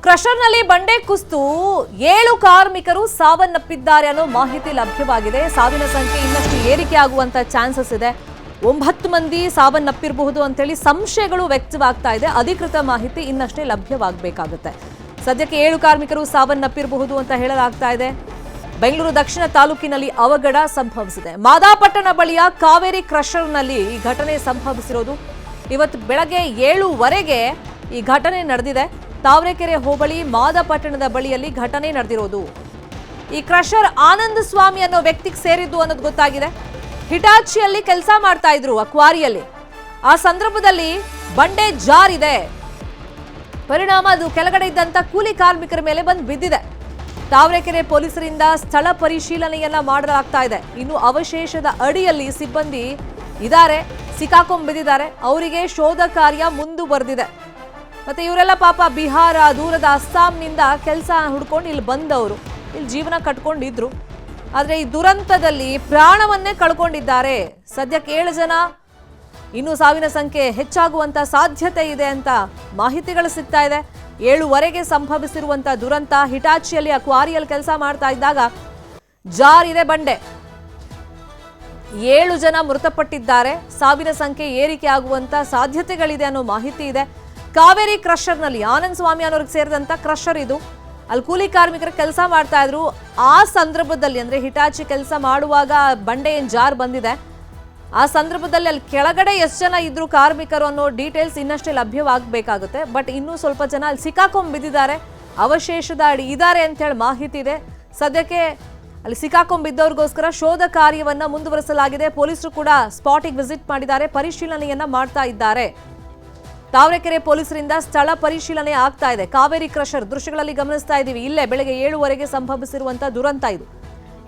ಕ್ರಷರ್ನಲ್ಲಿ ಬಂಡೆ ಕುಸಿದು 7 ಕಾರ್ಮಿಕರು ಸಾವನ್ನಪ್ಪಿದ್ದಾರೆ ಅನ್ನೋ ಮಾಹಿತಿ ಲಭ್ಯವಾಗಿದೆ. ಸಾವಿನ ಸಂಖ್ಯೆ ಇನ್ನಷ್ಟು ಏರಿಕೆ ಆಗುವಂತ ಚಾನ್ಸಸ್ ಇದೆ. 9 ಮಂದಿ ಸಾವನ್ನಪ್ಪಿರಬಹುದು ಅಂತೇಳಿ ಸಂಶಯಗಳು ವ್ಯಕ್ತವಾಗ್ತಾ ಇದೆ. ಅಧಿಕೃತ ಮಾಹಿತಿ ಇನ್ನಷ್ಟೇ ಲಭ್ಯವಾಗಬೇಕಾಗುತ್ತೆ. ಸದ್ಯಕ್ಕೆ 7 ಕಾರ್ಮಿಕರು ಸಾವನ್ನಪ್ಪಿರಬಹುದು ಅಂತ ಹೇಳಲಾಗ್ತಾ ಇದೆ. ಬೆಂಗಳೂರು ದಕ್ಷಿಣ ತಾಲೂಕಿನಲ್ಲಿ ಅವಘಡ ಸಂಭವಿಸಿದೆ. ಮಾದಾಪಟ್ಟಣ ಬಳಿಯ ಕಾವೇರಿ ಕ್ರಷರ್ನಲ್ಲಿ ಈ ಘಟನೆ ಸಂಭವಿಸಿರೋದು. ಇವತ್ತು ಬೆಳಗ್ಗೆ 7:15ಗೆ ಈ ಘಟನೆ ನಡೆದಿದೆ. ತಾವರೆಕೆರೆ ಹೋಬಳಿ ಮಾದಾಪಟ್ಟಣದ ಬಳಿಯಲ್ಲಿ ಘಟನೆ ನಡೆದಿರೋದು. ಈ ಕ್ರಷರ್ ಆನಂದ ಸ್ವಾಮಿ ಅನ್ನೋ ವ್ಯಕ್ತಿಗೆ ಸೇರಿದ್ದು ಅನ್ನೋದು ಗೊತ್ತಾಗಿದೆ. ಹಿಟಾಚಿಯಲ್ಲಿ ಕೆಲಸ ಮಾಡ್ತಾ ಇದ್ರು ಅಕ್ವಾರಿಯಲ್ಲಿ. ಆ ಸಂದರ್ಭದಲ್ಲಿ ಬಂಡೆ ಜಾರಿದೆ. ಪರಿಣಾಮ ಅದು ಕೆಳಗಡೆ ಇದ್ದಂತ ಕೂಲಿ ಕಾರ್ಮಿಕರ ಮೇಲೆ ಬಂದು ಬಿದ್ದಿದೆ. ತಾವರೆಕೆರೆ ಪೊಲೀಸರಿಂದ ಸ್ಥಳ ಪರಿಶೀಲನೆಯನ್ನ ಮಾಡಲಾಗ್ತಾ ಇದೆ. ಇನ್ನು ಅವಶೇಷದ ಅಡಿಯಲ್ಲಿ ಸಿಬ್ಬಂದಿ ಇದ್ದಾರೆ, ಸಿಕ್ಕಾಕೊಂಡ್ಬಿದ್ದಿದ್ದಾರೆ. ಅವರಿಗೆ ಶೋಧ ಕಾರ್ಯ ಮುಂದುವರೆದಿದೆ. ಮತ್ತೆ ಇವರೆಲ್ಲ ಪಾಪ ಬಿಹಾರ, ದೂರದ ಅಸ್ಸಾಂನಿಂದ ಕೆಲಸ ಹುಡ್ಕೊಂಡು ಇಲ್ಲಿ ಬಂದವರು, ಇಲ್ಲಿ ಜೀವನ ಕಟ್ಕೊಂಡಿದ್ರು. ಆದರೆ ಈ ದುರಂತದಲ್ಲಿ ಪ್ರಾಣವನ್ನೇ ಕಳ್ಕೊಂಡಿದ್ದಾರೆ. ಸದ್ಯಕ್ಕೆ 7 ಜನ, ಇನ್ನು ಸಾವಿನ ಸಂಖ್ಯೆ ಹೆಚ್ಚಾಗುವಂತ ಸಾಧ್ಯತೆ ಇದೆ ಅಂತ ಮಾಹಿತಿಗಳು ಸಿಗ್ತಾ ಇದೆ. 7:15ಗೆ ಸಂಭವಿಸಿರುವಂತ ದುರಂತ. ಹಿಟಾಚಿಯಲ್ಲಿ ಅಕ್ವಾರಿಯಲ್ಲಿ ಕೆಲಸ ಮಾಡ್ತಾ ಇದ್ದಾಗ ಜಾರಿದೆ ಬಂಡೆ. 7 ಜನ ಮೃತಪಟ್ಟಿದ್ದಾರೆ. ಸಾವಿನ ಸಂಖ್ಯೆ ಏರಿಕೆ ಆಗುವಂತ ಸಾಧ್ಯತೆಗಳಿದೆ ಅನ್ನೋ ಮಾಹಿತಿ ಇದೆ. ಕಾವೇರಿ ಕ್ರಷರ್ನಲ್ಲಿ ಆನಂದ್ ಸ್ವಾಮಿ ಅನ್ನೋರಿಗೆ ಸೇರಿದಂತ ಕ್ರಷರ್ ಇದು. ಅಲ್ಲಿ ಕೂಲಿ ಕಾರ್ಮಿಕರು ಕೆಲಸ ಮಾಡ್ತಾ ಇದ್ರು. ಆ ಸಂದರ್ಭದಲ್ಲಿ ಅಂದ್ರೆ ಹಿಟಾಚಿ ಕೆಲಸ ಮಾಡುವಾಗ ಬಂಡೆ ಏನ್ ಜಾರ್ ಬಂದಿದೆ, ಆ ಸಂದರ್ಭದಲ್ಲಿ ಅಲ್ಲಿ ಕೆಳಗಡೆ ಎಷ್ಟು ಜನ ಇದ್ರು ಕಾರ್ಮಿಕರು ಅನ್ನೋ ಡೀಟೇಲ್ಸ್ ಇನ್ನಷ್ಟೇ ಲಭ್ಯವಾಗಬೇಕಾಗುತ್ತೆ. ಬಟ್ ಇನ್ನೂ ಸ್ವಲ್ಪ ಜನ ಅಲ್ಲಿ ಸಿಕ್ಕಾಕೊಂಡ್ ಬಿದ್ದಿದ್ದಾರೆ, ಅವಶೇಷದ ಅಡಿ ಇದ್ದಾರೆ ಅಂತ ಹೇಳಿ ಮಾಹಿತಿ ಇದೆ. ಸದ್ಯಕ್ಕೆ ಅಲ್ಲಿ ಸಿಕ್ಕಾಕೊಂಡ್ ಬಿದ್ದವ್ರಿಗೋಸ್ಕರ ಶೋಧ ಕಾರ್ಯವನ್ನ ಮುಂದುವರಿಸಲಾಗಿದೆ. ಪೊಲೀಸರು ಕೂಡ ಸ್ಪಾಟಿಗೆ ವಿಸಿಟ್ ಮಾಡಿದ್ದಾರೆ, ಪರಿಶೀಲನೆಯನ್ನ ಮಾಡ್ತಾ ಇದ್ದಾರೆ. ತಾವರೆಕೆರೆ ಪೊಲೀಸರಿಂದ ಸ್ಥಳ ಪರಿಶೀಲನೆ ಆಗ್ತಾ ಇದೆ. ಕಾವೇರಿ ಕ್ರಷರ್ ದೃಶ್ಯಗಳಲ್ಲಿ ಗಮನಿಸ್ತಾ ಇದ್ದೀವಿ. ಇಲ್ಲೇ ಬೆಳಗ್ಗೆ 7:15ಗೆ ಸಂಭವಿಸಿರುವಂತಹ ದುರಂತ ಇದು.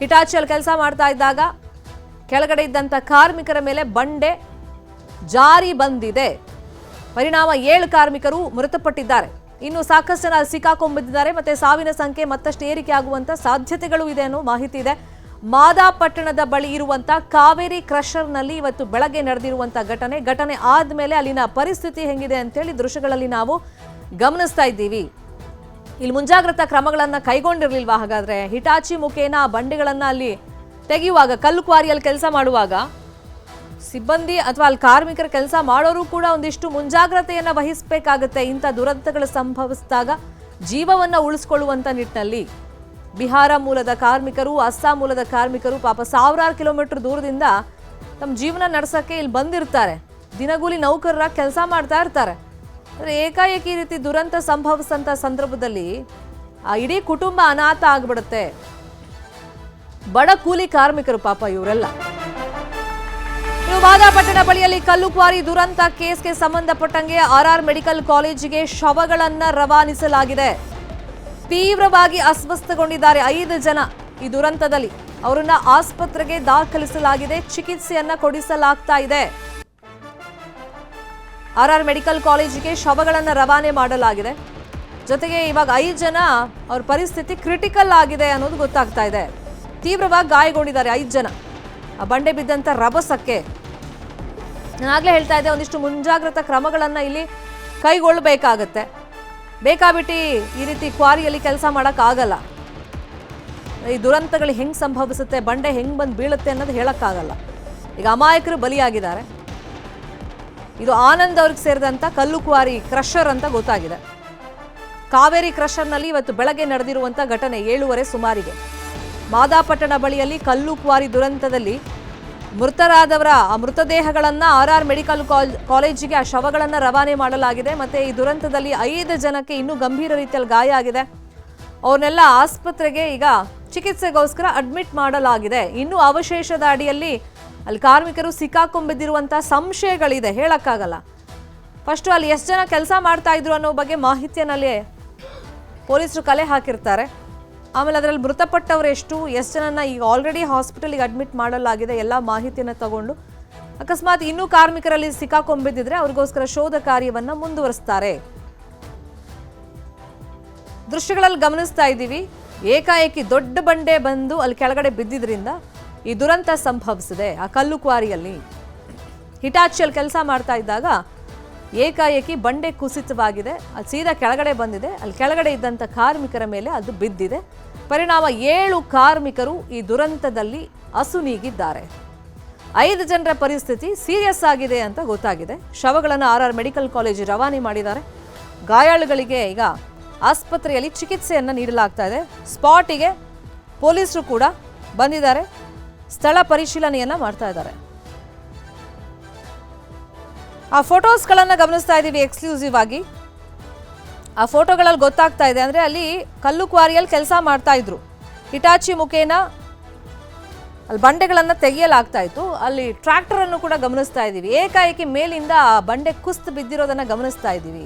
ಹಿಟಾಚಿಯಲ್ಲಿ ಕೆಲಸ ಮಾಡ್ತಾ ಇದ್ದಾಗ ಕೆಳಗಡೆ ಇದ್ದಂತ ಕಾರ್ಮಿಕರ ಮೇಲೆ ಬಂಡೆ ಜಾರಿ ಬಂದಿದೆ. ಪರಿಣಾಮ 7 ಕಾರ್ಮಿಕರು ಮೃತಪಟ್ಟಿದ್ದಾರೆ. ಇನ್ನು ಸಾಕಷ್ಟು ಜನ ಸಿಕ್ಕಾಕೊಂಡ್ಬಿದ್ದಾರೆ. ಮತ್ತೆ ಸಾವಿನ ಸಂಖ್ಯೆ ಮತ್ತಷ್ಟು ಏರಿಕೆ ಆಗುವಂತ ಸಾಧ್ಯತೆಗಳು ಇದೆ ಅನ್ನೋ ಮಾಹಿತಿ ಇದೆ. ಮಾದಾಪಟ್ಟಣದ ಬಳಿ ಇರುವಂತ ಕಾವೇರಿ ಕ್ರಷರ್ನಲ್ಲಿ ಇವತ್ತು ಬೆಳಗ್ಗೆ ನಡೆದಿರುವಂತ ಘಟನೆ ಆದ್ಮೇಲೆ ಅಲ್ಲಿನ ಪರಿಸ್ಥಿತಿ ಹೆಂಗಿದೆ ಅಂತೇಳಿ ದೃಶ್ಯಗಳಲ್ಲಿ ನಾವು ಗಮನಿಸ್ತಾ ಇದ್ದೀವಿ. ಇಲ್ಲಿ ಮುಂಜಾಗ್ರತಾ ಕ್ರಮಗಳನ್ನ ಕೈಗೊಂಡಿರ್ಲಿಲ್ವಾ? ಹಾಗಾದ್ರೆ ಹಿಟಾಚಿ ಮುಖೇನ ಆ ಬಂಡೆಗಳನ್ನ ಅಲ್ಲಿ ತೆಗೆಯುವಾಗ, ಕಲ್ಲು ಕ್ವಾರಿಯಲ್ಲಿ ಕೆಲಸ ಮಾಡುವಾಗ ಸಿಬ್ಬಂದಿ ಅಥವಾ ಅಲ್ಲಿ ಕಾರ್ಮಿಕರ ಕೆಲಸ ಮಾಡೋರು ಕೂಡ ಒಂದಿಷ್ಟು ಮುಂಜಾಗ್ರತೆಯನ್ನ ವಹಿಸಬೇಕಾಗತ್ತೆ. ಇಂಥ ದುರಂತಗಳು ಸಂಭವಿಸಿದಾಗ ಜೀವವನ್ನ ಉಳಿಸ್ಕೊಳ್ಳುವಂತ ನಿಟ್ಟಿನಲ್ಲಿ ಬಿಹಾರ ಮೂಲದ ಕಾರ್ಮಿಕರು, ಅಸ್ಸಾಂ ಮೂಲದ ಕಾರ್ಮಿಕರು ಪಾಪ ಸಾವಿರಾರು ಕಿಲೋಮೀಟರ್ ದೂರದಿಂದ ತಮ್ಮ ಜೀವನ ನಡೆಸೋಕ್ಕೆ ಇಲ್ಲಿ ಬಂದಿರ್ತಾರೆ. ದಿನಗೂಲಿ ನೌಕರರಾಗಿ ಕೆಲಸ ಮಾಡ್ತಾ ಇರ್ತಾರೆ. ಆದರೆ ಏಕಾಏಕಿ ಈ ರೀತಿ ದುರಂತ ಸಂಭವಿಸಂತ ಸಂದರ್ಭದಲ್ಲಿ ಆ ಇಡೀ ಕುಟುಂಬ ಅನಾಥ ಆಗ್ಬಿಡುತ್ತೆ. ಬಡ ಕೂಲಿ ಕಾರ್ಮಿಕರು ಪಾಪ ಇವರೆಲ್ಲ. ಮಾದಾಪಟ್ಟಣ ಬಳಿಯಲ್ಲಿ ಕಲ್ಲು ಕ್ವಾರಿ ದುರಂತ ಕೇಸ್ಗೆ ಸಂಬಂಧಪಟ್ಟಂಗೆ RR ಮೆಡಿಕಲ್ ಕಾಲೇಜಿಗೆ ಶವಗಳನ್ನ ರವಾನಿಸಲಾಗಿದೆ. ತೀವ್ರವಾಗಿ ಅಸ್ವಸ್ಥಗೊಂಡಿದ್ದಾರೆ 5 ಜನ ಈ ದುರಂತದಲ್ಲಿ. ಅವರನ್ನ ಆಸ್ಪತ್ರೆಗೆ ದಾಖಲಿಸಲಾಗಿದೆ, ಚಿಕಿತ್ಸೆಯನ್ನ ಕೊಡಿಸಲಾಗ್ತಾ ಇದೆ. RR ಮೆಡಿಕಲ್ ಕಾಲೇಜಿಗೆ ಶವಗಳನ್ನ ರವಾನೆ ಮಾಡಲಾಗಿದೆ. ಜೊತೆಗೆ ಇವಾಗ 5 ಜನ ಅವ್ರ ಪರಿಸ್ಥಿತಿ ಕ್ರಿಟಿಕಲ್ ಆಗಿದೆ ಅನ್ನೋದು ಗೊತ್ತಾಗ್ತಾ ಇದೆ. ತೀವ್ರವಾಗಿ ಗಾಯಗೊಂಡಿದ್ದಾರೆ 5 ಜನ ಆ ಬಂಡೆ ಬಿದ್ದಂತ ರಭಸಕ್ಕೆ. ನಾನಾಗ್ಲೇ ಹೇಳ್ತಾ ಇದ್ದೆ, ಒಂದಿಷ್ಟು ಮುಂಜಾಗ್ರತಾ ಕ್ರಮಗಳನ್ನ ಇಲ್ಲಿ ಕೈಗೊಳ್ಳಬೇಕಾಗತ್ತೆ. ಬೇಕಾಬಿಟ್ಟು ಈ ರೀತಿ ಕ್ವಾರಿಯಲ್ಲಿ ಕೆಲಸ ಮಾಡೋಕ್ಕಾಗಲ್ಲ. ಈ ದುರಂತಗಳು ಹೆಂಗೆ ಸಂಭವಿಸುತ್ತೆ, ಬಂಡೆ ಹೆಂಗೆ ಬಂದು ಬೀಳುತ್ತೆ ಅನ್ನೋದು ಹೇಳೋಕ್ಕಾಗಲ್ಲ. ಈಗ ಅಮಾಯಕರು ಬಲಿಯಾಗಿದ್ದಾರೆ. ಇದು ಆನಂದ್ ಅವ್ರಿಗೆ ಸೇರಿದಂಥ ಕಲ್ಲು ಕ್ವಾರಿ ಕ್ರಷರ್ ಅಂತ ಗೊತ್ತಾಗಿದೆ. ಕಾವೇರಿ ಕ್ರಷರ್ನಲ್ಲಿ ಇವತ್ತು ಬೆಳಗ್ಗೆ ನಡೆದಿರುವಂಥ ಘಟನೆ 7:15 ಸುಮಾರಿಗೆ ಮಾದಾಪಟ್ಟಣ ಬಳಿಯಲ್ಲಿ ಕಲ್ಲು ಕ್ವಾರಿ ದುರಂತದಲ್ಲಿ ಮೃತರಾದವರ ಆ ಮೃತದೇಹಗಳನ್ನು RR ಮೆಡಿಕಲ್ ಕಾಲೇಜಿಗೆ ಆ ಶವಗಳನ್ನು ರವಾನೆ ಮಾಡಲಾಗಿದೆ. ಮತ್ತೆ ಈ ದುರಂತದಲ್ಲಿ 5 ಜನಕ್ಕೆ ಇನ್ನೂ ಗಂಭೀರ ರೀತಿಯಲ್ಲಿ ಗಾಯ ಆಗಿದೆ. ಅವ್ರನ್ನೆಲ್ಲ ಆಸ್ಪತ್ರೆಗೆ ಈಗ ಚಿಕಿತ್ಸೆಗೋಸ್ಕರ ಅಡ್ಮಿಟ್ ಮಾಡಲಾಗಿದೆ. ಇನ್ನು ಅವಶೇಷದ ಅಡಿಯಲ್ಲಿ ಅಲ್ಲಿ ಕಾರ್ಮಿಕರು ಸಿಕ್ಕಾಕೊಂಡ್ಬಿದ್ದಿರುವಂಥ ಸಂಶಯಗಳಿದೆ, ಹೇಳಕ್ಕಾಗಲ್ಲ. ಫಸ್ಟು ಅಲ್ಲಿ ಎಷ್ಟು ಜನ ಕೆಲಸ ಮಾಡ್ತಾ ಇದ್ರು ಅನ್ನೋ ಬಗ್ಗೆ ಮಾಹಿತಿಯಲ್ಲಿ ಪೊಲೀಸರು ಕಲೆ ಹಾಕಿರ್ತಾರೆ. ಆಮೇಲೆ ಅದರಲ್ಲಿ ಮೃತಪಟ್ಟವರು ಎಷ್ಟು ಜನನ ಈಗ ಆಲ್ರೆಡಿ ಹಾಸ್ಪಿಟಲ್ಗೆ ಅಡ್ಮಿಟ್ ಮಾಡಲಾಗಿದೆ. ಎಲ್ಲ ಮಾಹಿತಿಯನ್ನು ತಗೊಂಡು ಅಕಸ್ಮಾತ್ ಇನ್ನೂ ಕಾರ್ಮಿಕರಲ್ಲಿ ಸಿಕ್ಕಾಕೊಂಡ್ಬಿದ್ದಿದ್ರೆ ಅವ್ರಿಗೋಸ್ಕರ ಶೋಧ ಕಾರ್ಯವನ್ನು ಮುಂದುವರಿಸ್ತಾರೆ. ದೃಶ್ಯಗಳಲ್ಲಿ ಗಮನಿಸ್ತಾ ಇದ್ದೀವಿ. ಏಕಾಏಕಿ ದೊಡ್ಡ ಬಂಡೆ ಬಂದು ಅಲ್ಲಿ ಕೆಳಗಡೆ ಬಿದ್ದಿದ್ರಿಂದ ಈ ದುರಂತ ಸಂಭವಿಸಿದೆ. ಆ ಕಲ್ಲು ಕ್ವಾರಿಯಲ್ಲಿ ಹಿಟಾಚಿಯಲ್ಲಿ ಕೆಲಸ ಮಾಡ್ತಾ ಇದ್ದಾಗ ಏಕಾಏಕಿ ಬಂಡೆ ಕುಸಿತವಾಗಿದೆ, ಅದು ಸೀದಾ ಕೆಳಗಡೆ ಬಂದಿದೆ. ಅಲ್ಲಿ ಕೆಳಗಡೆ ಇದ್ದಂಥ ಕಾರ್ಮಿಕರ ಮೇಲೆ ಅದು ಬಿದ್ದಿದೆ. ಪರಿಣಾಮ 7 ಕಾರ್ಮಿಕರು ಈ ದುರಂತದಲ್ಲಿ ಅಸುನೀಗಿದ್ದಾರೆ. 5 ಜನರ ಪರಿಸ್ಥಿತಿ ಸೀರಿಯಸ್ ಆಗಿದೆ ಅಂತ ಗೊತ್ತಾಗಿದೆ. ಶವಗಳನ್ನು RR ಮೆಡಿಕಲ್ ಕಾಲೇಜ್ ರವಾನೆ ಮಾಡಿದ್ದಾರೆ. ಗಾಯಾಳುಗಳಿಗೆ ಈಗ ಆಸ್ಪತ್ರೆಯಲ್ಲಿ ಚಿಕಿತ್ಸೆಯನ್ನು ನೀಡಲಾಗ್ತಾ ಇದೆ. ಸ್ಪಾಟಿಗೆ ಪೊಲೀಸರು ಕೂಡ ಬಂದಿದ್ದಾರೆ, ಸ್ಥಳ ಪರಿಶೀಲನೆಯನ್ನ ಮಾಡ್ತಾ ಇದ್ದಾರೆ. ಆ ಫೋಟೋಸ್ಗಳನ್ನು ಗಮನಿಸ್ತಾ ಇದ್ದೀವಿ ಎಕ್ಸ್ಕ್ಲೂಸಿವ್ ಆಗಿ. ಆ ಫೋಟೋಗಳಲ್ಲಿ ಗೊತ್ತಾಗ್ತಾ ಇದೆ ಅಂದರೆ ಅಲ್ಲಿ ಕಲ್ಲು ಕ್ವಾರಿಯಲ್ಲಿ ಕೆಲಸ ಮಾಡ್ತಾ ಇದ್ರು. ಹಿಟಾಚಿ ಮುಖೇನ ಅಲ್ಲಿ ಬಂಡೆಗಳನ್ನು ತೆಗೆಯಲಾಗ್ತಾ ಇತ್ತು. ಅಲ್ಲಿ ಟ್ರ್ಯಾಕ್ಟರ್ ಅನ್ನು ಕೂಡ ಗಮನಿಸ್ತಾ ಇದ್ದೀವಿ. ಏಕಾಏಕಿ ಮೇಲಿಂದ ಆ ಬಂಡೆ ಕುಸ್ತು ಬಿದ್ದಿರೋದನ್ನು ಗಮನಿಸ್ತಾ ಇದ್ದೀವಿ.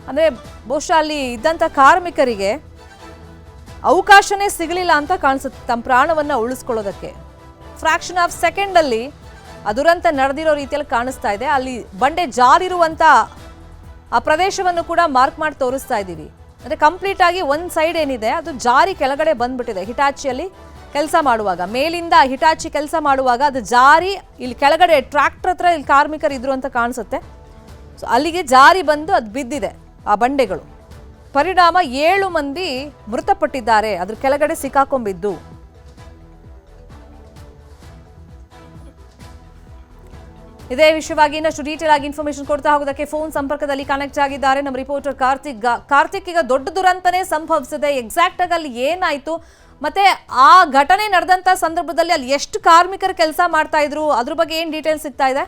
ಅಂದರೆ ಬಹುಶಃ ಅಲ್ಲಿ ಇದ್ದಂಥ ಕಾರ್ಮಿಕರಿಗೆ ಅವಕಾಶನೇ ಸಿಗಲಿಲ್ಲ ಅಂತ ಕಾಣಿಸುತ್ತೆ ತಮ್ಮ ಪ್ರಾಣವನ್ನು ಉಳಿಸ್ಕೊಳ್ಳೋದಕ್ಕೆ. ಫ್ರಾಕ್ಷನ್ ಆಫ್ ಸೆಕೆಂಡಲ್ಲಿ ಆ ದುರಂತ ನಡೆದಿರೋ ರೀತಿಯಲ್ಲಿ ಕಾಣಿಸ್ತಾ ಇದೆ. ಅಲ್ಲಿ ಬಂಡೆ ಜಾರಿರುವಂಥ ಆ ಪ್ರದೇಶವನ್ನು ಕೂಡ ಮಾರ್ಕ್ ಮಾಡಿ ತೋರಿಸ್ತಾ ಇದ್ದೀವಿ. ಅಂದರೆ ಕಂಪ್ಲೀಟ್ ಆಗಿ ಒಂದು ಸೈಡ್ ಏನಿದೆ ಅದು ಜಾರಿ ಕೆಳಗಡೆ ಬಂದ್ಬಿಟ್ಟಿದೆ. ಹಿಟಾಚಿಯಲ್ಲಿ ಕೆಲಸ ಮಾಡುವಾಗ, ಮೇಲಿಂದ ಹಿಟಾಚಿ ಕೆಲಸ ಮಾಡುವಾಗ ಅದು ಜಾರಿ ಇಲ್ಲಿ ಕೆಳಗಡೆ ಟ್ರ್ಯಾಕ್ಟರ್ ಹತ್ರ ಇಲ್ಲಿ ಕಾರ್ಮಿಕರು ಇದ್ರು ಅಂತ ಕಾಣಿಸುತ್ತೆ. ಸೊ ಅಲ್ಲಿಗೆ ಜಾರಿ ಬಂದು ಅದು ಬಿದ್ದಿದೆ ಆ ಬಂಡೆಗಳು. ಪರಿಣಾಮ 7 ಮಂದಿ ಮೃತಪಟ್ಟಿದ್ದಾರೆ ಅದ್ರ ಕೆಳಗಡೆ ಸಿಕ್ಕಾಕೊಂಡ್ಬಿದ್ದು. ಇದೇ ವಿಷಯವಾಗಿ ಇನ್ನಷ್ಟು ಡೀಟೇಲ್ ಆಗಿ ಇನ್ಫಾರ್ಮೇಶನ್ ಕೊಡ್ತಾ ಹೋಗೋದಕ್ಕೆ ಫೋನ್ ಸಂಪರ್ಕದಲ್ಲಿ ಕನೆಕ್ಟ್ ಆಗಿದ್ದಾರೆ ನಮ್ಮ ರಿಪೋರ್ಟರ್ ಕಾರ್ತಿಕ್. ಈಗ ದೊಡ್ಡ ದುರಂತನೇ ಸಂಭವಿಸಿದೆ, ಎಕ್ಸಾಕ್ಟ್ ಆಗಿ ಅಲ್ಲಿ ಏನಾಯ್ತು, ಮತ್ತೆ ಆ ಘಟನೆ ನಡೆದಂತ ಸಂದರ್ಭದಲ್ಲಿ ಅಲ್ಲಿ ಎಷ್ಟು ಕಾರ್ಮಿಕರು ಕೆಲಸ ಮಾಡ್ತಾ ಇದ್ರು, ಅದ್ರ ಬಗ್ಗೆ ಏನ್ ಡೀಟೇಲ್ಸ್ ಸಿಗ್ತಾ ಇದೆ?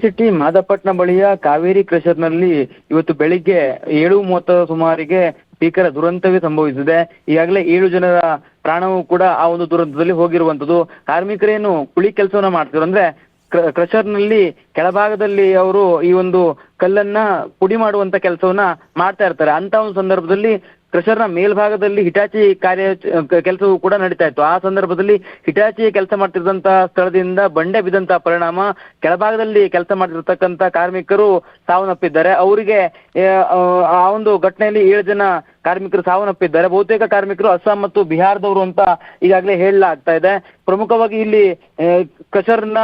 ಶೆಟ್ಟಿ, ಮಾದಪಟ್ನ ಬಳಿಯ ಕಾವೇರಿ ಕ್ರಷರ್ನಲ್ಲಿ ಇವತ್ತು ಬೆಳಿಗ್ಗೆ 7:30 ಸುಮಾರಿಗೆ ಭೀಕರ ದುರಂತವೇ ಸಂಭವಿಸಿದೆ. ಈಗಾಗಲೇ 7 ಜನರ ಪ್ರಾಣವೂ ಕೂಡ ಆ ಒಂದು ದುರಂತದಲ್ಲಿ ಹೋಗಿರುವಂತದ್ದು. ಕಾರ್ಮಿಕರೇನು ಕುಳಿ ಕೆಲಸವನ್ನ ಮಾಡ್ತಿದ್ರು, ಅಂದ್ರೆ ಕ್ರಷರ್ನಲ್ಲಿ ಕೆಳಭಾಗದಲ್ಲಿ ಅವರು ಈ ಒಂದು ಕಲ್ಲನ್ನ ಪುಡಿ ಮಾಡುವಂತ ಕೆಲಸವನ್ನ ಮಾಡ್ತಾ ಇರ್ತಾರೆ. ಅಂತ ಒಂದು ಸಂದರ್ಭದಲ್ಲಿ ಕ್ರಷರ್ನ ಮೇಲ್ಭಾಗದಲ್ಲಿ ಹಿಟಾಚಿ ಕೆಲಸವೂ ಕೂಡ ನಡೀತಾ ಇತ್ತು. ಆ ಸಂದರ್ಭದಲ್ಲಿ ಹಿಟಾಚಿ ಕೆಲಸ ಮಾಡ್ತಿದ್ದಂತಹ ಸ್ಥಳದಿಂದ ಬಂಡೆ ಬಿದ್ದಂತಹ ಪರಿಣಾಮ ಕೆಳಭಾಗದಲ್ಲಿ ಕೆಲಸ ಮಾಡ್ತಿರ್ತಕ್ಕಂಥ ಕಾರ್ಮಿಕರು ಸಾವನ್ನಪ್ಪಿದ್ದಾರೆ. ಅವರಿಗೆ ಆ ಒಂದು ಘಟನೆಯಲ್ಲಿ 7 ಜನ ಕಾರ್ಮಿಕರು ಸಾವನ್ನಪ್ಪಿದ್ದಾರೆ. ಬಹುತೇಕ ಕಾರ್ಮಿಕರು ಅಸ್ಸಾಂ ಮತ್ತು ಬಿಹಾರದವರು ಅಂತ ಈಗಾಗಲೇ ಹೇಳಲಾಗ್ತಾ ಇದೆ. ಪ್ರಮುಖವಾಗಿ ಇಲ್ಲಿ ಕ್ರಷರ್ನ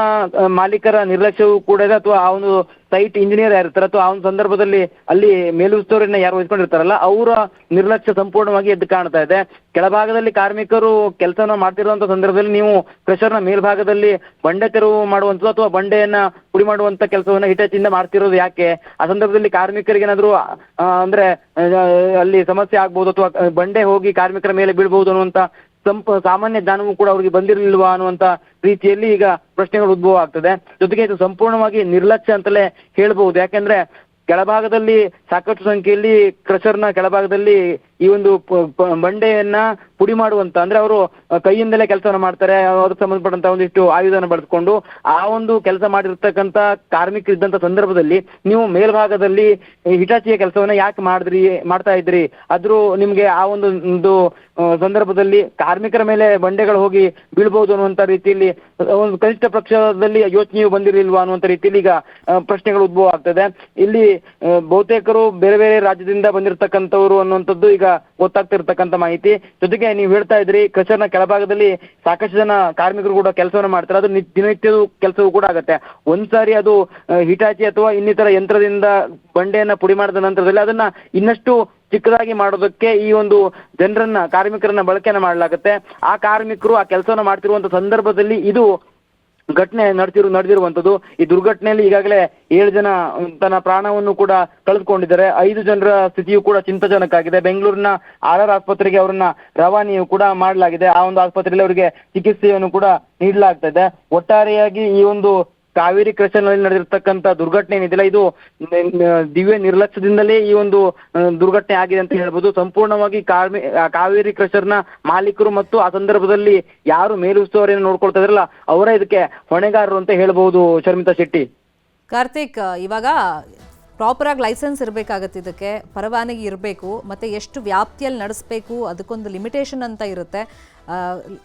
ಮಾಲೀಕರ ನಿರ್ಲಕ್ಷ್ಯವೂ ಕೂಡ ಇದೆ, ಅಥವಾ ಆ ಒಂದು ಸೈಟ್ ಇಂಜಿನಿಯರ್ ಯಾರಿರ್ತಾರೆ ಅಥವಾ ಆ ಒಂದು ಸಂದರ್ಭದಲ್ಲಿ ಅಲ್ಲಿ ಮೇಲುಸ್ತುವಾರಿಯನ್ನ ಯಾರು ವಹಿಸ್ಕೊಂಡಿರ್ತಾರಲ್ಲ ಅವರ ನಿರ್ಲಕ್ಷ್ಯ ಸಂಪೂರ್ಣವಾಗಿ ಎದ್ದು ಕಾಣ್ತಾ ಇದೆ. ಕೆಳಭಾಗದಲ್ಲಿ ಕಾರ್ಮಿಕರು ಕೆಲಸನ ಮಾಡ್ತಿರುವಂತ ಸಂದರ್ಭದಲ್ಲಿ ನೀವು ಕ್ರಷರ್ನ ಮೇಲ್ಭಾಗದಲ್ಲಿ ಬಂಡೆ ತೆರವು ಮಾಡುವಂಥದ್ದು ಅಥವಾ ಬಂಡೆಯನ್ನ ಪುಡಿ ಮಾಡುವಂತ ಕೆಲಸವನ್ನ ಹಿಟಾಚಿಯಿಂದ ಮಾಡ್ತಿರೋದು ಯಾಕೆ? ಆ ಸಂದರ್ಭದಲ್ಲಿ ಕಾರ್ಮಿಕರಿಗೆ ಏನಾದ್ರು ಅಂದ್ರೆ ಅಲ್ಲಿ ಸಮಸ್ಯೆ ಆಗ್ಬಹುದು ಅಥವಾ ಬಂಡೆ ಹೋಗಿ ಕಾರ್ಮಿಕರ ಮೇಲೆ ಬೀಳ್ಬಹುದು ಅನ್ನುವಂತ ಸಾಮಾನ್ಯ ಜ್ಞಾನವೂ ಕೂಡ ಅವರಿಗೆ ಬಂದಿರಲಿಲ್ವಾ ಅನ್ನುವಂತ ರೀತಿಯಲ್ಲಿ ಈಗ ಪ್ರಶ್ನೆಗಳು ಉದ್ಭವ ಆಗ್ತದೆ. ಜೊತೆಗೆ ಇದು ಸಂಪೂರ್ಣವಾಗಿ ನಿರ್ಲಕ್ಷ್ಯ ಅಂತಲೇ ಹೇಳ್ಬಹುದು. ಯಾಕೆಂದ್ರೆ ಕೆಳಭಾಗದಲ್ಲಿ ಸಾಕಷ್ಟು ಸಂಖ್ಯೆಯಲ್ಲಿ ಕ್ರಷರ್ನ ಕೆಳಭಾಗದಲ್ಲಿ ಈ ಒಂದು ಬಂಡೆಯನ್ನ ಪುಡಿ ಮಾಡುವಂತ, ಅಂದ್ರೆ ಅವರು ಕೈಯಿಂದಲೇ ಕೆಲಸವನ್ನ ಮಾಡ್ತಾರೆ. ಅದಕ್ಕೆ ಸಂಬಂಧಪಟ್ಟಂತ ಒಂದಿಷ್ಟು ಆಯುಧನ ಬಳಸ್ಕೊಂಡು ಆ ಒಂದು ಕೆಲಸ ಮಾಡಿರ್ತಕ್ಕಂಥ ಕಾರ್ಮಿಕರು ಇದ್ದಂತ ಸಂದರ್ಭದಲ್ಲಿ ನೀವು ಮೇಲ್ಭಾಗದಲ್ಲಿ ಹಿಟಾಚಿಯ ಕೆಲಸವನ್ನ ಯಾಕೆ ಮಾಡ್ತಾ ಇದ್ರಿ? ಆದ್ರೂ ನಿಮ್ಗೆ ಆ ಒಂದು ಸಂದರ್ಭದಲ್ಲಿ ಕಾರ್ಮಿಕರ ಮೇಲೆ ಬಂಡೆಗಳು ಹೋಗಿ ಬೀಳ್ಬಹುದು ಅನ್ನುವಂತ ರೀತಿಯಲ್ಲಿ ಒಂದು ಕನಿಷ್ಠ ಪಕ್ಷದಲ್ಲಿ ಯೋಚನೆಯು ಬಂದಿರಲಿಲ್ವಾ ಅನ್ನುವಂತ ರೀತಿಯಲ್ಲಿ ಈಗ ಪ್ರಶ್ನೆಗಳು ಉದ್ಭವ ಆಗ್ತದೆ. ಇಲ್ಲಿ ಬಹುತೇಕರು ಬೇರೆ ಬೇರೆ ರಾಜ್ಯದಿಂದ ಬಂದಿರತಕ್ಕಂಥವ್ರು ಅನ್ನುವಂಥದ್ದು ಈಗ ಗೊತ್ತಾಗ್ತಿರ್ತಕ್ಕಂಥ ಮಾಹಿತಿ. ಜೊತೆಗೆ ನೀವು ಹೇಳ್ತಾ ಇದ್ರಿ ಕ್ರಷರ್ನ ಕೆಳಭಾಗದಲ್ಲಿ ಸಾಕಷ್ಟು ಜನ ಕಾರ್ಮಿಕರು ಕೂಡ ಕೆಲಸವನ್ನ ಮಾಡ್ತಾರೆ. ಅದು ದಿನನಿತ್ಯದ ಕೆಲಸವೂ ಕೂಡ ಆಗುತ್ತೆ. ಒಂದ್ಸಾರಿ ಅದು ಹಿಟಾಚಿ ಅಥವಾ ಇನ್ನಿತರ ಯಂತ್ರದಿಂದ ಬಂಡೆಯನ್ನ ಪುಡಿ ಮಾಡಿದ ನಂತರದಲ್ಲಿ ಅದನ್ನ ಇನ್ನಷ್ಟು ಚಿಕ್ಕದಾಗಿ ಮಾಡೋದಕ್ಕೆ ಈ ಒಂದು ಕಾರ್ಮಿಕರನ್ನ ಬಳಕೆಯನ್ನ ಮಾಡಲಾಗುತ್ತೆ. ಆ ಕಾರ್ಮಿಕರು ಆ ಕೆಲಸವನ್ನ ಮಾಡ್ತಿರುವಂತ ಸಂದರ್ಭದಲ್ಲಿ ಇದು ಘಟನೆ ನಡೆದಿರುವಂತದ್ದು. ಈ ದುರ್ಘಟನೆಯಲ್ಲಿ ಈಗಾಗಲೇ 7 ಜನ ತನ್ನ ಪ್ರಾಣವನ್ನು ಕೂಡ ಕಳೆದುಕೊಂಡಿದ್ದಾರೆ. 5 ಜನರ ಸ್ಥಿತಿಯು ಕೂಡ ಚಿಂತಾಜನಕ. ಬೆಂಗಳೂರಿನ RR ಆಸ್ಪತ್ರೆಗೆ ಅವರನ್ನ ರವಾನೆಯೂ ಕೂಡ ಮಾಡಲಾಗಿದೆ. ಆ ಒಂದು ಆಸ್ಪತ್ರೆಯಲ್ಲಿ ಅವರಿಗೆ ಚಿಕಿತ್ಸೆಯನ್ನು ಕೂಡ ನೀಡಲಾಗ್ತಾ ಇದೆ. ಒಟ್ಟಾರೆಯಾಗಿ ಈ ಒಂದು ಕಾವೇರಿ ಕ್ರಷರ್ನಲ್ಲಿ ನಡೆದಿರ್ತಕ್ಕಂಥ ದುರ್ಘಟನೆ ಏನಿದೆಯಲ್ಲ ಇದು ದಿವ್ಯ ನಿರ್ಲಕ್ಷ್ಯದಿಂದಲೇ ಈ ಒಂದು ದುರ್ಘಟನೆ ಆಗಿದೆ ಅಂತ ಹೇಳ್ಬೋದು. ಸಂಪೂರ್ಣವಾಗಿ ಕಾವೇರಿ ಕ್ರಷರ್ನ ಮಾಲೀಕರು ಮತ್ತು ಆ ಸಂದರ್ಭದಲ್ಲಿ ಯಾರು ಮೇಲುಸ್ತುವಾರಿಯನ್ನು ನೋಡ್ಕೊಳ್ತಾ ಇದ್ರಲ್ಲ ಅವರೇ ಇದಕ್ಕೆ ಹೊಣೆಗಾರರು ಅಂತ ಹೇಳ್ಬೋದು. ಶರ್ಮಿತಾ ಶೆಟ್ಟಿ. ಕಾರ್ತಿಕ್, ಇವಾಗ ಪ್ರಾಪರ್ ಆಗಿ ಲೈಸೆನ್ಸ್ ಇರಬೇಕಾಗತ್ತೆ, ಇದಕ್ಕೆ ಪರವಾನಗಿ ಇರಬೇಕು, ಮತ್ತೆ ಎಷ್ಟು ವ್ಯಾಪ್ತಿಯಲ್ಲಿ ನಡೆಸಬೇಕು ಅದಕ್ಕೊಂದು ಲಿಮಿಟೇಷನ್ ಅಂತ ಇರುತ್ತೆ.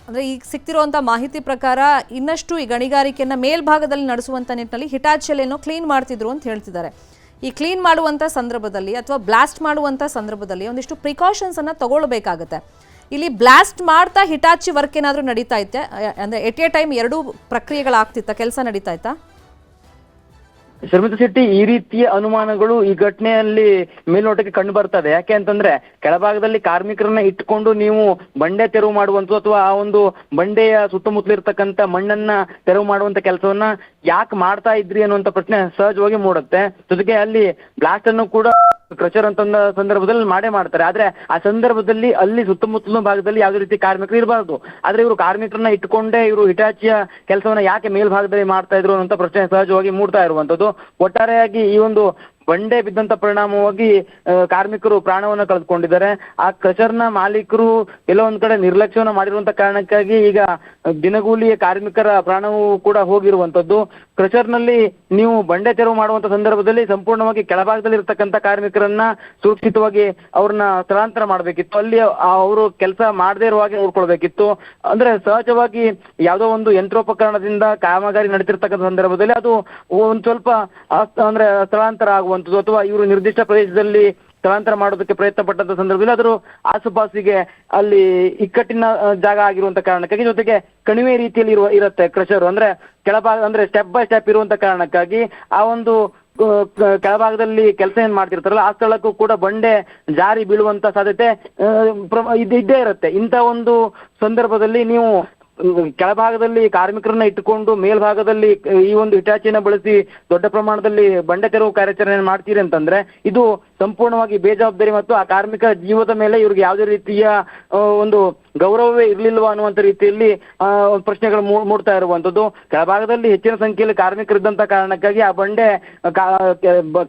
ಅಂದರೆ ಈಗ ಸಿಗ್ತಿರುವಂಥ ಮಾಹಿತಿ ಪ್ರಕಾರ ಇನ್ನಷ್ಟು ಈ ಗಣಿಗಾರಿಕೆಯನ್ನು ಮೇಲ್ಭಾಗದಲ್ಲಿ ನಡೆಸುವಂಥ ನಿಟ್ಟಿನಲ್ಲಿ ಹಿಟಾಚಿಯಲ್ಲೇನೋ ಕ್ಲೀನ್ ಮಾಡ್ತಿದ್ರು ಅಂತ ಹೇಳ್ತಿದ್ದಾರೆ. ಈ ಕ್ಲೀನ್ ಮಾಡುವಂಥ ಸಂದರ್ಭದಲ್ಲಿ ಅಥವಾ ಬ್ಲಾಸ್ಟ್ ಮಾಡುವಂಥ ಸಂದರ್ಭದಲ್ಲಿ ಒಂದಿಷ್ಟು ಪ್ರಿಕಾಷನ್ಸನ್ನು ತಗೊಳ್ಬೇಕಾಗತ್ತೆ. ಇಲ್ಲಿ ಬ್ಲಾಸ್ಟ್ ಮಾಡ್ತಾ ಹಿಟಾಚಿ ವರ್ಕ್ ಏನಾದರೂ ನಡೀತಾ ಇತ್ತೆ? ಅಂದರೆ ಎಟ್ ಎ ಟೈಮ್ 2 ಪ್ರಕ್ರಿಯೆಗಳಾಗ್ತಿತ್ತ, ಕೆಲಸ ನಡೀತಾ ಇತ್ತಾ? ಶರ್ಮಿತಾ ಶೆಟ್ಟಿ, ಈ ರೀತಿಯ ಅನುಮಾನಗಳು ಈ ಘಟನೆಯಲ್ಲಿ ಮೇಲ್ನೋಟಕ್ಕೆ ಕಂಡು ಬರ್ತದೆ. ಯಾಕೆ ಅಂತಂದ್ರೆ ಕೆಳಭಾಗದಲ್ಲಿ ಕಾರ್ಮಿಕರನ್ನ ಇಟ್ಕೊಂಡು ನೀವು ಬಂಡೆ ತೆರವು ಮಾಡುವಂಥದ್ದು ಅಥವಾ ಆ ಒಂದು ಬಂಡೆಯ ಸುತ್ತಮುತ್ತಲು ಇರ್ತಕ್ಕಂಥ ಮಣ್ಣನ್ನ ತೆರವು ಮಾಡುವಂತ ಕೆಲಸವನ್ನ ಯಾಕೆ ಮಾಡ್ತಾ ಇದ್ರಿ ಅನ್ನುವಂತ ಪ್ರಶ್ನೆ ಸಹಜವಾಗಿ ಮೂಡುತ್ತೆ. ಜೊತೆಗೆ ಅಲ್ಲಿ ಬ್ಲಾಸ್ಟ್ ಅನ್ನು ಕೂಡ ಕ್ರಷರ್ ಅಂತ ಸಂದರ್ಭದಲ್ಲಿ ಮಾಡೇ ಮಾಡ್ತಾರೆ. ಆದ್ರೆ ಆ ಸಂದರ್ಭದಲ್ಲಿ ಅಲ್ಲಿ ಸುತ್ತಮುತ್ತಲಿನ ಭಾಗದಲ್ಲಿ ಯಾವುದೇ ರೀತಿ ಕಾರ್ಮಿಕರು ಇರಬಾರ್ದು. ಆದ್ರೆ ಇವರು ಕಾರ್ಮಿಕರನ್ನ ಇಟ್ಕೊಂಡೇ ಇವರು ಹಿಟಾಚಿಯ ಕೆಲಸವನ್ನ ಯಾಕೆ ಮೇಲ್ಭಾಗದಲ್ಲಿ ಮಾಡ್ತಾ ಇದ್ರು ಅನ್ನೋ ಪ್ರಶ್ನೆ ಸಹಜವಾಗಿ ಮೂಡ್ತಾ ಇರುವಂತದ್ದು. ಒಟ್ಟಾರೆಯಾಗಿ ಈ ಒಂದು ಬಂಡೆ ಬಿದ್ದಂತ ಪರಿಣಾಮವಾಗಿ ಕಾರ್ಮಿಕರು ಪ್ರಾಣವನ್ನ ಕಳೆದುಕೊಂಡಿದ್ದಾರೆ. ಆ ಕ್ರಷರ್ನ ಮಾಲೀಕರು ಎಲ್ಲೋ ಒಂದ್ ಕಡೆ ನಿರ್ಲಕ್ಷ್ಯವನ್ನ ಮಾಡಿರುವಂತ ಕಾರಣಕ್ಕಾಗಿ ಈಗ ದಿನಗೂಲಿಯ ಕಾರ್ಮಿಕರ ಪ್ರಾಣವೂ ಕೂಡ ಹೋಗಿರುವಂತದ್ದು. ಕ್ರಷರ್ನಲ್ಲಿ ನೀವು ಬಂಡೆ ತೆರವು ಮಾಡುವಂತ ಸಂದರ್ಭದಲ್ಲಿ ಸಂಪೂರ್ಣವಾಗಿ ಕೆಳಭಾಗದಲ್ಲಿ ಇರ್ತಕ್ಕಂಥ ಕಾರ್ಮಿಕರನ್ನ ಸುರಕ್ಷಿತವಾಗಿ ಅವ್ರನ್ನ ಸ್ಥಳಾಂತರ ಮಾಡಬೇಕಿತ್ತು. ಅಲ್ಲಿ ಅವರು ಕೆಲಸ ಮಾಡದೇ ಇರುವ ಹಾಗೆ ನೋಡ್ಕೊಳ್ಬೇಕಿತ್ತು. ಅಂದ್ರೆ ಸಹಜವಾಗಿ ಯಾವುದೋ ಒಂದು ಯಂತ್ರೋಪಕರಣದಿಂದ ಕಾಮಗಾರಿ ನಡೀತಿರ್ತಕ್ಕಂಥ ಸಂದರ್ಭದಲ್ಲಿ ಅದು ಒಂದ್ ಸ್ವಲ್ಪ ಅಂದ್ರೆ ಸ್ಥಳಾಂತರ ಆಗುವಂಥದ್ದು ಅಥವಾ ಇವರು ನಿರ್ದಿಷ್ಟ ಪ್ರದೇಶದಲ್ಲಿ ಸ್ಥಳಾಂತರ ಮಾಡೋದಕ್ಕೆ ಪ್ರಯತ್ನ ಪಟ್ಟಂತ ಸಂದರ್ಭದಲ್ಲಿ ಅದ್ರ ಆಸುಪಾಸಿಗೆ ಅಲ್ಲಿ ಇಕ್ಕಟ್ಟಿನ ಜಾಗ ಆಗಿರುವಂತ ಕಾರಣಕ್ಕಾಗಿ, ಜೊತೆಗೆ ಕಣಿವೆ ರೀತಿಯಲ್ಲಿ ಇರುತ್ತೆ ಕ್ರಷರ್, ಅಂದ್ರೆ ಕೆಳಭಾಗ ಅಂದ್ರೆ ಸ್ಟೆಪ್ ಬೈ ಸ್ಟೆಪ್ ಇರುವಂತ ಕಾರಣಕ್ಕಾಗಿ ಆ ಒಂದು ಕೆಳಭಾಗದಲ್ಲಿ ಕೆಲಸ ಏನ್ ಮಾಡ್ತಿರ್ತಾರಲ್ಲ ಆ ಸ್ಥಳಕ್ಕೂ ಕೂಡ ಬಂಡೆ ಜಾರಿ ಬೀಳುವಂತ ಸಾಧ್ಯತೆ ಇದ್ದೇ ಇರುತ್ತೆ. ಇಂಥ ಒಂದು ಸಂದರ್ಭದಲ್ಲಿ ನೀವು ಕೆಳಭಾಗದಲ್ಲಿ ಕಾರ್ಮಿಕರನ್ನ ಇಟ್ಟುಕೊಂಡು ಮೇಲ್ಭಾಗದಲ್ಲಿ ಈ ಒಂದು ಹಿಟಾಚಿನ ಬಳಸಿ ದೊಡ್ಡ ಪ್ರಮಾಣದಲ್ಲಿ ಬಂಡೆ ತೆರವು ಕಾರ್ಯಾಚರಣೆ ಮಾಡ್ತೀರಿ ಅಂತಂದ್ರೆ ಇದು ಸಂಪೂರ್ಣವಾಗಿ ಬೇಜವಾಬ್ದಾರಿ ಮತ್ತು ಆ ಕಾರ್ಮಿಕ ಜೀವದ ಮೇಲೆ ಇವ್ರಿಗೆ ಯಾವುದೇ ರೀತಿಯ ಒಂದು ಗೌರವವೇ ಇರ್ಲಿಲ್ವಾ ಅನ್ನುವಂತ ರೀತಿಯಲ್ಲಿ ಪ್ರಶ್ನೆಗಳು ಮೂಡ್ತಾ ಇರುವಂತದ್ದು. ಕೆಳಭಾಗದಲ್ಲಿ ಹೆಚ್ಚಿನ ಸಂಖ್ಯೆಯಲ್ಲಿ ಕಾರ್ಮಿಕರಿದ್ದಂತ ಕಾರಣಕ್ಕಾಗಿ ಆ ಬಂಡೆ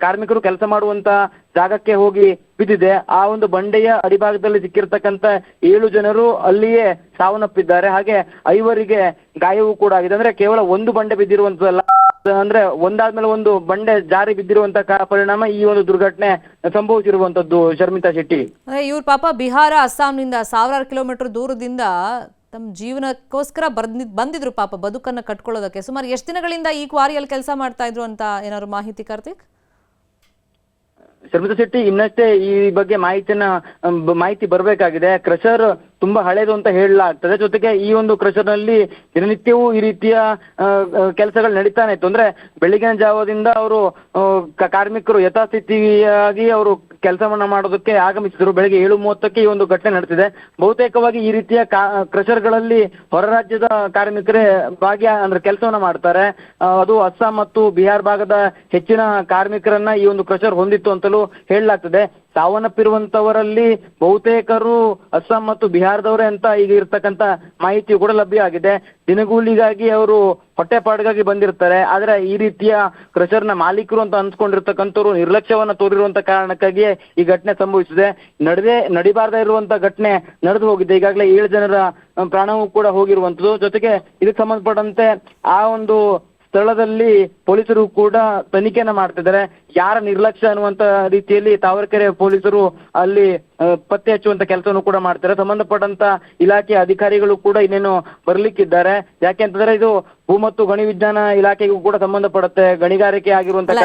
ಕಾರ್ಮಿಕರು ಕೆಲಸ ಮಾಡುವಂತ ಜಾಗಕ್ಕೆ ಹೋಗಿ ಬಿದ್ದಿದೆ. ಆ ಒಂದು ಬಂಡೆಯ ಅಡಿಭಾಗದಲ್ಲಿ ಸಿಕ್ಕಿರ್ತಕ್ಕಂಥ 7 ಜನರು ಅಲ್ಲಿಯೇ ಸಾವನ್ನಪ್ಪಿದ್ದಾರೆ. ಹಾಗೆ 5 ಗಾಯವೂ ಕೂಡ ಆಗಿದೆ. ಅಂದ್ರೆ ಕೇವಲ ಒಂದು ಬಂಡೆ ಬಿದ್ದಿರುವಂತದಲ್ಲ, ಅಂದ್ರೆ ಒಂದಾದ್ಮೇಲೆ ಒಂದು ಬಂಡೆ ಜಾರಿ ಬಿದ್ದಿರುವಂತ ಪರಿಣಾಮ ಈ ಒಂದು ದುರ್ಘಟನೆ ಸಂಭವಿಸಿರುವಂತದ್ದು. ಶರ್ಮಿತಾ ಶೆಟ್ಟಿ, ಇವ್ರ ಪಾಪ ಬಿಹಾರ ಅಸ್ಸಾಂನಿಂದ ಸಾವಿರಾರು ಕಿಲೋಮೀಟರ್ ದೂರದಿಂದ ತಮ್ಮ ಜೀವನಕ್ಕೋಸ್ಕರ ಬಂದಿದ್ರು ಪಾಪ ಬದುಕನ್ನ ಕಟ್ಕೊಳ್ಳೋದಕ್ಕೆ. ಸುಮಾರು ಎಷ್ಟು ದಿನಗಳಿಂದ ಈ ಕ್ವಾರಿಯಲ್ಲಿ ಕೆಲಸ ಮಾಡ್ತಾ ಇದ್ರು ಅಂತ ಏನಾದ್ರು ಮಾಹಿತಿ ಕಾರ್ತಿಕ್? ಶರ್ಮಿತಾ ಶೆಟ್ಟಿ, ಇನ್ನಷ್ಟೇ ಈ ಬಗ್ಗೆ ಮಾಹಿತಿ ಬರಬೇಕಾಗಿದೆ. ಕ್ರಷರ್ ತುಂಬಾ ಹಳೇದು ಅಂತ ಹೇಳಲಾಗ್ತದೆ. ಜೊತೆಗೆ ಈ ಒಂದು ಕ್ರಷರ್ನಲ್ಲಿ ದಿನನಿತ್ಯವೂ ಈ ರೀತಿಯ ಕೆಲಸಗಳು ನಡೀತಾನೆ ಇತ್ತು. ಅಂದ್ರೆ ಬೆಳಗಿನ ಜಾವದಿಂದ ಅವರು ಕಾರ್ಮಿಕರು ಯಥಾಸ್ಥಿತಿಯಾಗಿ ಅವರು ಕೆಲಸವನ್ನ ಮಾಡೋದಕ್ಕೆ ಆಗಮಿಸಿದ್ರು. ಬೆಳಗ್ಗೆ 7:30ಕ್ಕೆ ಈ ಒಂದು ಘಟನೆ ನಡೆದಿದೆ. ಬಹುತೇಕವಾಗಿ ಈ ರೀತಿಯ ಕ್ರಷರ್ಗಳಲ್ಲಿ ಹೊರ ರಾಜ್ಯದ ಕಾರ್ಮಿಕರೇ ಅಂದ್ರೆ ಕೆಲಸವನ್ನ ಮಾಡ್ತಾರೆ. ಅದು ಅಸ್ಸಾಂ ಮತ್ತು ಬಿಹಾರ್ ಭಾಗದ ಹೆಚ್ಚಿನ ಕಾರ್ಮಿಕರನ್ನ ಈ ಒಂದು ಕ್ರಷರ್ ಹೊಂದಿತ್ತು ಅಂತಲೂ ಹೇಳಲಾಗ್ತದೆ. ಸಾವನ್ನಪ್ಪಿರುವಂತವರಲ್ಲಿ ಬಹುತೇಕರು ಅಸ್ಸಾಂ ಮತ್ತು ಬಿಹಾರದವರೇ ಅಂತ ಈಗ ಇರ್ತಕ್ಕಂಥ ಮಾಹಿತಿಯು ಕೂಡ ಲಭ್ಯ ಆಗಿದೆ. ದಿನಗೂಲಿಗಾಗಿ ಅವರು ಹೊಟ್ಟೆಪಾಡಿಗಾಗಿ ಬಂದಿರ್ತಾರೆ. ಆದ್ರೆ ಈ ರೀತಿಯ ಕ್ರಷರ್ನ ಮಾಲೀಕರು ಅಂತ ಅನ್ಸ್ಕೊಂಡಿರ್ತಕ್ಕಂಥವ್ರು ನಿರ್ಲಕ್ಷ್ಯವನ್ನ ತೋರಿರುವಂತ ಕಾರಣಕ್ಕಾಗಿಯೇ ಈ ಘಟನೆ ಸಂಭವಿಸಿದೆ. ನಡಿಬಾರ್ದ ಇರುವಂತ ಘಟನೆ ನಡೆದು ಹೋಗಿದೆ. ಈಗಾಗಲೇ 7 ಜನರ ಪ್ರಾಣವೂ ಕೂಡ ಹೋಗಿರುವಂತದ್ದು. ಜೊತೆಗೆ ಇದಕ್ಕೆ ಸಂಬಂಧಪಟ್ಟಂತೆ ಆ ಒಂದು ಸ್ಥಳದಲ್ಲಿ ಪೊಲೀಸರು ಕೂಡ ತನಿಖೆಯನ್ನ ಮಾಡ್ತಿದ್ದಾರೆ. ಯಾರ ನಿರ್ಲಕ್ಷ್ಯ ಅನ್ನುವಂತ ರೀತಿಯಲ್ಲಿ ತಾವರೆಕೆರೆ ಪೊಲೀಸರು ಅಲ್ಲಿ ಪತ್ತೆ ಹಚ್ಚುವಂತ ಕೆಲಸವನ್ನು ಕೂಡ ಮಾಡ್ತಾರೆ. ಸಂಬಂಧಪಟ್ಟಂತ ಇಲಾಖೆಯ ಅಧಿಕಾರಿಗಳು ಕೂಡ ಇನ್ನೇನು ಬರ್ಲಿಕ್ಕಿದ್ದಾರೆ. ಯಾಕೆ ಅಂತಂದ್ರೆ ಇದು ಭೂ ಮತ್ತು ಗಣಿ ವಿಜ್ಞಾನ ಇಲಾಖೆಗೂ ಕೂಡ ಸಂಬಂಧಪಡುತ್ತೆ. ಗಣಿಗಾರಿಕೆ ಆಗಿರುವಂತ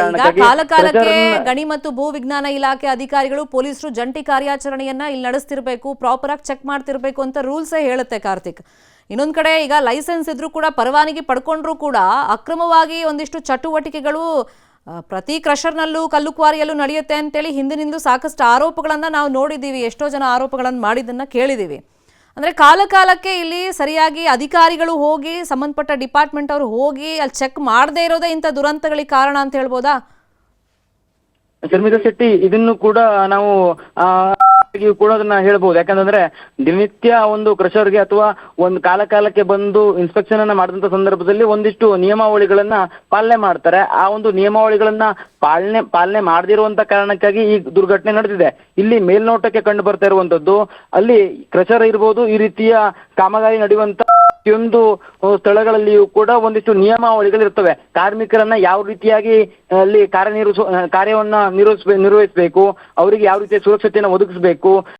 ಕಾಲಕಾಲಕ್ಕೆ ಗಣಿ ಮತ್ತು ಭೂ ವಿಜ್ಞಾನ ಇಲಾಖೆ ಅಧಿಕಾರಿಗಳು ಪೊಲೀಸರು ಜಂಟಿ ಕಾರ್ಯಾಚರಣೆಯನ್ನ ಇಲ್ಲಿ ನಡೆಸ್ತಿರ್ಬೇಕು, ಪ್ರಾಪರ್ ಆಗಿ ಚೆಕ್ ಮಾಡ್ತಿರ್ಬೇಕು ಅಂತ ರೂಲ್ಸೇ ಹೇಳುತ್ತೆ ಕಾರ್ತಿಕ್. ಇನ್ನೊಂದ್ ಕಡೆ ಈಗ ಲೈಸೆನ್ಸ್ ಇದ್ರೂ ಕೂಡ ಪರವಾನಗಿ ಪಡ್ಕೊಂಡ್ರು ಕೂಡ ಅಕ್ರಮವಾಗಿ ಒಂದಿಷ್ಟು ಚಟುವಟಿಕೆಗಳು ಪ್ರತಿ ಕ್ರಷರ್ನಲ್ಲೂ ಕಲ್ಲು ಕ್ವಾರಿಯಲ್ಲೂ ನಡೆಯುತ್ತೆ ಅಂತೇಳಿ ಹಿಂದಿನಿಂದಲೂ ಸಾಕಷ್ಟು ಆರೋಪಗಳನ್ನ ನಾವು ನೋಡಿದ್ದೀವಿ. ಎಷ್ಟೋ ಜನ ಆರೋಪಗಳನ್ನು ಮಾಡಿದ್ದನ್ನ ಕೇಳಿದ್ದೀವಿ. ಅಂದ್ರೆ ಕಾಲಕಾಲಕ್ಕೆ ಇಲ್ಲಿ ಸರಿಯಾಗಿ ಅಧಿಕಾರಿಗಳು ಹೋಗಿ ಸಂಬಂಧಪಟ್ಟ ಡಿಪಾರ್ಟ್ಮೆಂಟ್ ಅವರು ಹೋಗಿ ಅಲ್ಲಿ ಚೆಕ್ ಮಾಡದೇ ಇರೋದೇ ಇಂಥ ದುರಂತಗಳಿಗೆ ಕಾರಣ ಅಂತ ಹೇಳ್ಬೋದಾ? ಶರ್ಮಿತಾ ಶೆಟ್ಟಿ, ಇದನ್ನು ಕೂಡ ನಾವು ಕೂಡ ಅದನ್ನ ಹೇಳ್ಬಹುದು. ಯಾಕಂತಂದ್ರೆ ದಿನನಿತ್ಯ ಒಂದು ಕ್ರಷರ್ಗೆ ಅಥವಾ ಒಂದು ಕಾಲಕ್ಕೆ ಬಂದು ಇನ್ಸ್ಪೆಕ್ಷನ್ ಅನ್ನ ಮಾಡಿದಂತ ಸಂದರ್ಭದಲ್ಲಿ ಒಂದಿಷ್ಟು ನಿಯಮಾವಳಿಗಳನ್ನ ಪಾಲನೆ ಮಾಡ್ತಾರೆ. ಆ ಒಂದು ನಿಯಮಾವಳಿಗಳನ್ನ ಪಾಲನೆ ಮಾಡದಿರುವಂತ ಕಾರಣಕ್ಕಾಗಿ ಈ ದುರ್ಘಟನೆ ನಡೆದಿದೆ. ಇಲ್ಲಿ ಮೇಲ್ನೋಟಕ್ಕೆ ಕಂಡು ಬರ್ತಾ ಇರುವಂತದ್ದು ಅಲ್ಲಿ ಕ್ರಷರ್ ಇರ್ಬೋದು, ಈ ರೀತಿಯ ಕಾಮಗಾರಿ ನಡೆಯುವಂತ ಪ್ರತಿಯೊಂದು ಸ್ಥಳಗಳಲ್ಲಿಯೂ ಕೂಡ ಒಂದಿಷ್ಟು ನಿಯಮಾವಳಿಗಳಿರ್ತವೆ. ಕಾರ್ಮಿಕರನ್ನ ಯಾವ ರೀತಿಯಾಗಿ ಅಲ್ಲಿ ಕಾರ್ಯವನ್ನ ನಿರ್ವಹಿಸಬೇಕು, ಅವರಿಗೆ ಯಾವ ರೀತಿಯ ಸುರಕ್ಷತೆಯನ್ನು ಒದಗಿಸಬೇಕು,